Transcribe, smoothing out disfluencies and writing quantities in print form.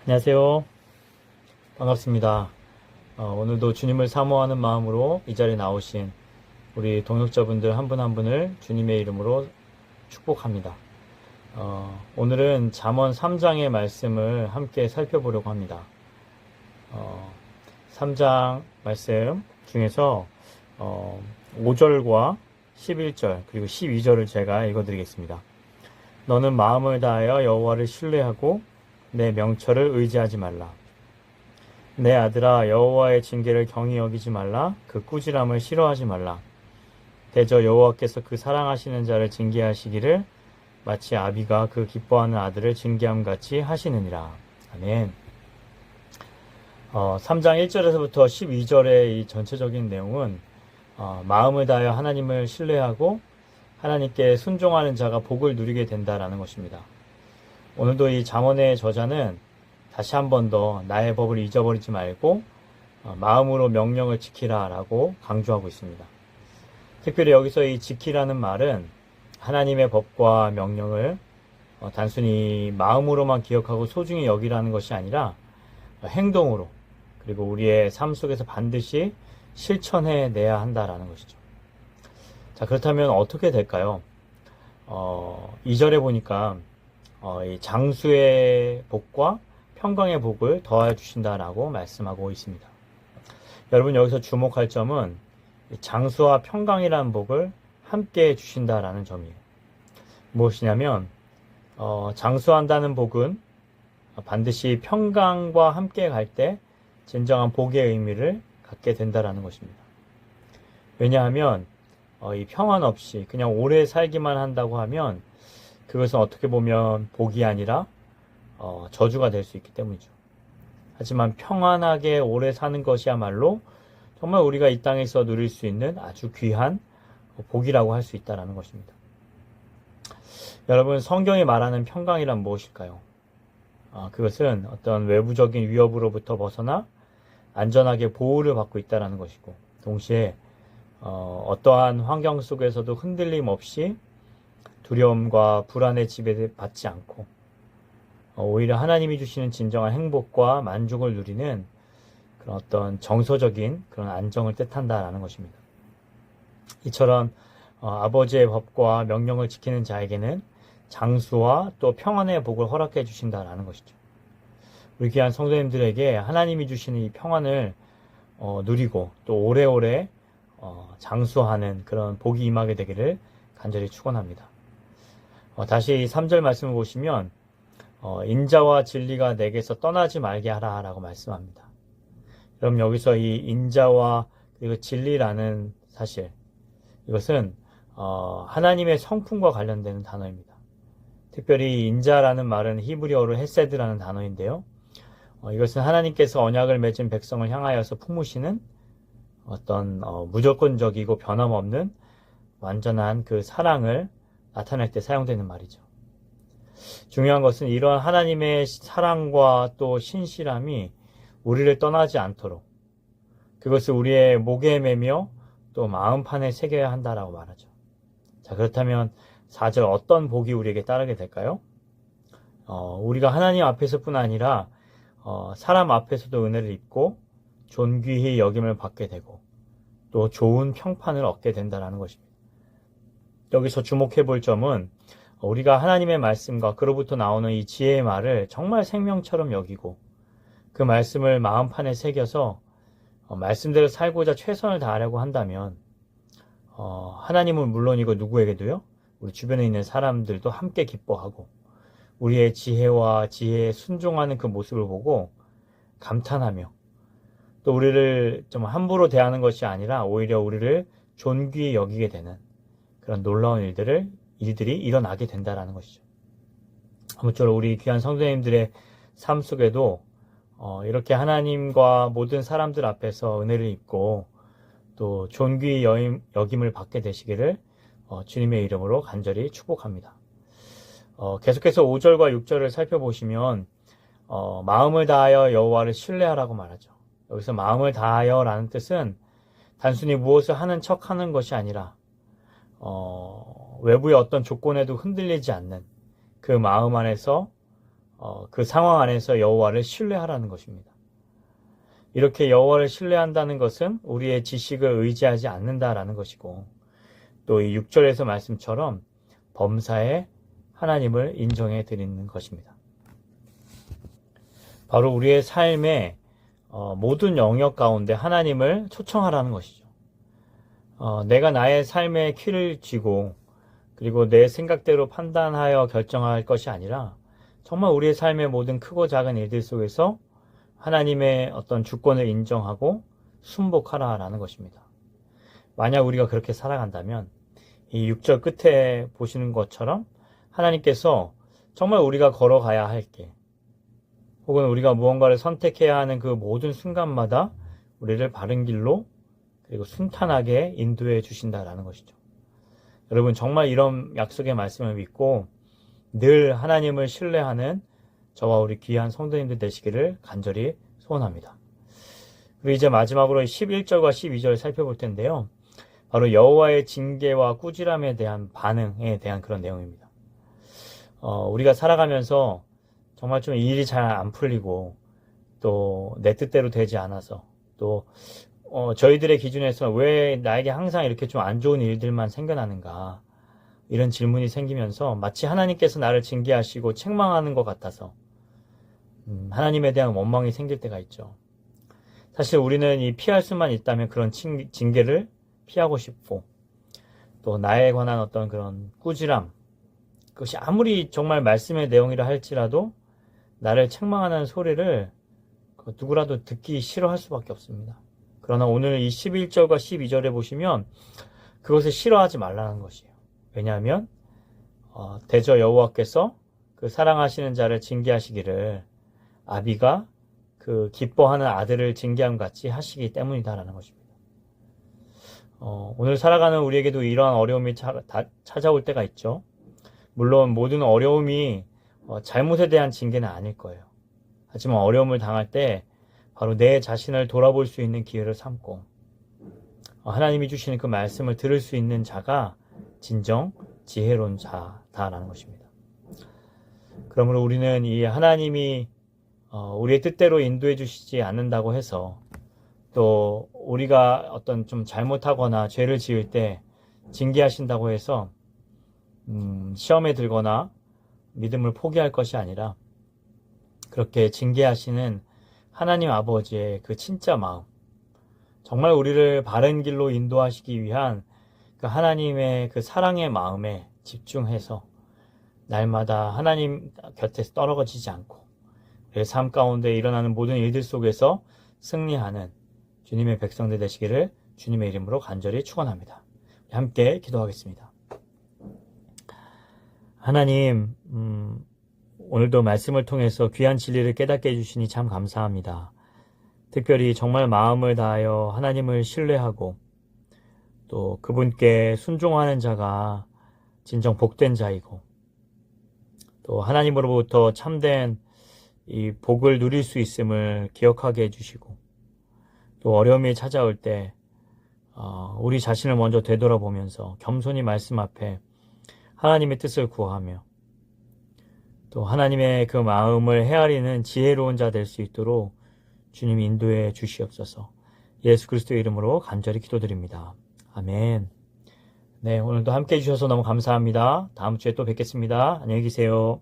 안녕하세요. 반갑습니다. 오늘도 주님을 사모하는 마음으로 이 자리에 나오신 우리 동역자분들 한 분 한 분을 주님의 이름으로 축복합니다. 오늘은 잠언 3장의 말씀을 함께 살펴보려고 합니다. 3장 말씀 중에서 5절과 11절 그리고 12절을 제가 읽어드리겠습니다. 너는 마음을 다하여 여호와를 신뢰하고 내 명철을 의지하지 말라. 내 아들아, 여호와의 징계를 경히 여기지 말라. 그 꾸지람을 싫어하지 말라. 대저 여호와께서 그 사랑하시는 자를 징계하시기를 마치 아비가 그 기뻐하는 아들을 징계함 같이 하시느니라. 아멘. 3장 1절에서부터 12절의 이 전체적인 내용은 마음을 다하여 하나님을 신뢰하고 하나님께 순종하는 자가 복을 누리게 된다라는 것입니다. 오늘도 이 잠언의 저자는 다시 한 번 더 나의 법을 잊어버리지 말고 마음으로 명령을 지키라 라고 강조하고 있습니다. 특별히 여기서 이 지키라는 말은 하나님의 법과 명령을 단순히 마음으로만 기억하고 소중히 여기라는 것이 아니라 행동으로 그리고 우리의 삶 속에서 반드시 실천해내야 한다라는 것이죠. 자, 그렇다면 어떻게 될까요? 2절에 보니까 이 장수의 복과 평강의 복을 더하여 주신다라고 말씀하고 있습니다. 여러분 여기서 주목할 점은 장수와 평강이라는 복을 함께 주신다라는 점이에요. 무엇이냐면 장수한다는 복은 반드시 평강과 함께 갈 때 진정한 복의 의미를 갖게 된다라는 것입니다. 왜냐하면 이 평안 없이 그냥 오래 살기만 한다고 하면 그것은 어떻게 보면 복이 아니라 저주가 될 수 있기 때문이죠. 하지만 평안하게 오래 사는 것이야말로 정말 우리가 이 땅에서 누릴 수 있는 아주 귀한 복이라고 할 수 있다는 것입니다. 여러분, 성경이 말하는 평강이란 무엇일까요? 그것은 어떤 외부적인 위협으로부터 벗어나 안전하게 보호를 받고 있다는 것이고, 동시에 어떠한 환경 속에서도 흔들림 없이 두려움과 불안에 지배받지 않고 오히려 하나님이 주시는 진정한 행복과 만족을 누리는 그런 어떤 정서적인 그런 안정을 뜻한다라는 것입니다. 이처럼 아버지의 법과 명령을 지키는 자에게는 장수와 또 평안의 복을 허락해 주신다라는 것이죠. 우리 귀한 성도님들에게 하나님이 주시는 이 평안을 누리고 또 오래오래 장수하는 그런 복이 임하게 되기를 간절히 축원합니다. 다시 3절 말씀을 보시면 인자와 진리가 내게서 떠나지 말게 하라 라고 말씀합니다. 그럼 여기서 이 인자와 그리고 진리라는 사실, 이것은 하나님의 성품과 관련되는 단어입니다. 특별히 인자라는 말은 히브리어로 헤세드라는 단어인데요. 이것은 하나님께서 언약을 맺은 백성을 향하여서 품으시는 어떤 무조건적이고 변함없는 완전한 그 사랑을 나타낼 때 사용되는 말이죠. 중요한 것은 이러한 하나님의 사랑과 또 신실함이 우리를 떠나지 않도록 그것을 우리의 목에 매며 또 마음판에 새겨야 한다라고 말하죠. 자, 그렇다면 4절 어떤 복이 우리에게 따르게 될까요? 우리가 하나님 앞에서뿐 아니라 사람 앞에서도 은혜를 입고 존귀히 여김을 받게 되고 또 좋은 평판을 얻게 된다는 것입니다. 여기서 주목해 볼 점은 우리가 하나님의 말씀과 그로부터 나오는 이 지혜의 말을 정말 생명처럼 여기고 그 말씀을 마음판에 새겨서 말씀대로 살고자 최선을 다하려고 한다면 하나님은 물론이고 누구에게도요, 우리 주변에 있는 사람들도 함께 기뻐하고 우리의 지혜와 지혜에 순종하는 그 모습을 보고 감탄하며 또 우리를 좀 함부로 대하는 것이 아니라 오히려 우리를 존귀히 여기게 되는 그런 놀라운 일들이 일어나게 된다는 것이죠. 아무쪼록 우리 귀한 성도님들의 삶 속에도 이렇게 하나님과 모든 사람들 앞에서 은혜를 입고 또 존귀히 여김을 받게 되시기를 주님의 이름으로 간절히 축복합니다. 계속해서 5절과 6절을 살펴보시면 마음을 다하여 여호와를 신뢰하라고 말하죠. 여기서 마음을 다하여 라는 뜻은 단순히 무엇을 하는 척 하는 것이 아니라 외부의 어떤 조건에도 흔들리지 않는 그 마음 안에서 그 상황 안에서 여호와를 신뢰하라는 것입니다. 이렇게 여호와를 신뢰한다는 것은 우리의 지식을 의지하지 않는다라는 것이고, 또 이 6절에서 말씀처럼 범사에 하나님을 인정해 드리는 것입니다. 바로 우리의 삶의 모든 영역 가운데 하나님을 초청하라는 것이죠. 내가 나의 삶의 키를 쥐고 그리고 내 생각대로 판단하여 결정할 것이 아니라 정말 우리의 삶의 모든 크고 작은 일들 속에서 하나님의 어떤 주권을 인정하고 순복하라라는 것입니다. 만약 우리가 그렇게 살아간다면 이 6절 끝에 보시는 것처럼 하나님께서 정말 우리가 걸어가야 할 길, 혹은 우리가 무언가를 선택해야 하는 그 모든 순간마다 우리를 바른 길로 그리고 순탄하게 인도해 주신다라는 것이죠. 여러분, 정말 이런 약속의 말씀을 믿고 늘 하나님을 신뢰하는 저와 우리 귀한 성도님들 되시기를 간절히 소원합니다. 그리고 이제 마지막으로 11절과 12절 살펴볼 텐데요. 바로 여호와의 징계와 꾸지람에 대한 반응에 대한 그런 내용입니다. 우리가 살아가면서 정말 좀 일이 잘 안 풀리고 또 내 뜻대로 되지 않아서 또 저희들의 기준에서 왜 나에게 항상 이렇게 좀 안 좋은 일들만 생겨나는가, 이런 질문이 생기면서 마치 하나님께서 나를 징계하시고 책망하는 것 같아서 하나님에 대한 원망이 생길 때가 있죠. 사실 우리는 이 피할 수만 있다면 그런 징계를 피하고 싶고, 또 나에 관한 어떤 그런 꾸지람, 그것이 아무리 정말 말씀의 내용이라 할지라도 나를 책망하는 소리를 누구라도 듣기 싫어할 수밖에 없습니다. 그러나 오늘 이 11절과 12절에 보시면 그것을 싫어하지 말라는 것이에요. 왜냐하면 대저 여호와께서 그 사랑하시는 자를 징계하시기를 아비가 그 기뻐하는 아들을 징계함 같이 하시기 때문이다라는 것입니다. 오늘 살아가는 우리에게도 이러한 어려움이 찾아올 때가 있죠. 물론 모든 어려움이 잘못에 대한 징계는 아닐 거예요. 하지만 어려움을 당할 때 바로 내 자신을 돌아볼 수 있는 기회를 삼고 하나님이 주시는 그 말씀을 들을 수 있는 자가 진정 지혜로운 자다라는 것입니다. 그러므로 우리는 이 하나님이 우리의 뜻대로 인도해 주시지 않는다고 해서, 또 우리가 어떤 좀 잘못하거나 죄를 지을 때 징계하신다고 해서 시험에 들거나 믿음을 포기할 것이 아니라, 그렇게 징계하시는 하나님 아버지의 그 진짜 마음, 정말 우리를 바른 길로 인도하시기 위한 그 하나님의 그 사랑의 마음에 집중해서 날마다 하나님 곁에서 떨어지지 않고 내 삶 가운데 일어나는 모든 일들 속에서 승리하는 주님의 백성들 되시기를 주님의 이름으로 간절히 축원합니다. 함께 기도하겠습니다. 하나님, 오늘도 말씀을 통해서 귀한 진리를 깨닫게 해주시니 참 감사합니다. 특별히 정말 마음을 다하여 하나님을 신뢰하고 또 그분께 순종하는 자가 진정 복된 자이고, 또 하나님으로부터 참된 이 복을 누릴 수 있음을 기억하게 해주시고, 또 어려움이 찾아올 때 우리 자신을 먼저 되돌아보면서 겸손히 말씀 앞에 하나님의 뜻을 구하며 또 하나님의 그 마음을 헤아리는 지혜로운 자 될 수 있도록 주님 인도해 주시옵소서. 예수 그리스도의 이름으로 간절히 기도드립니다. 아멘. 네, 오늘도 함께 해주셔서 너무 감사합니다. 다음 주에 또 뵙겠습니다. 안녕히 계세요.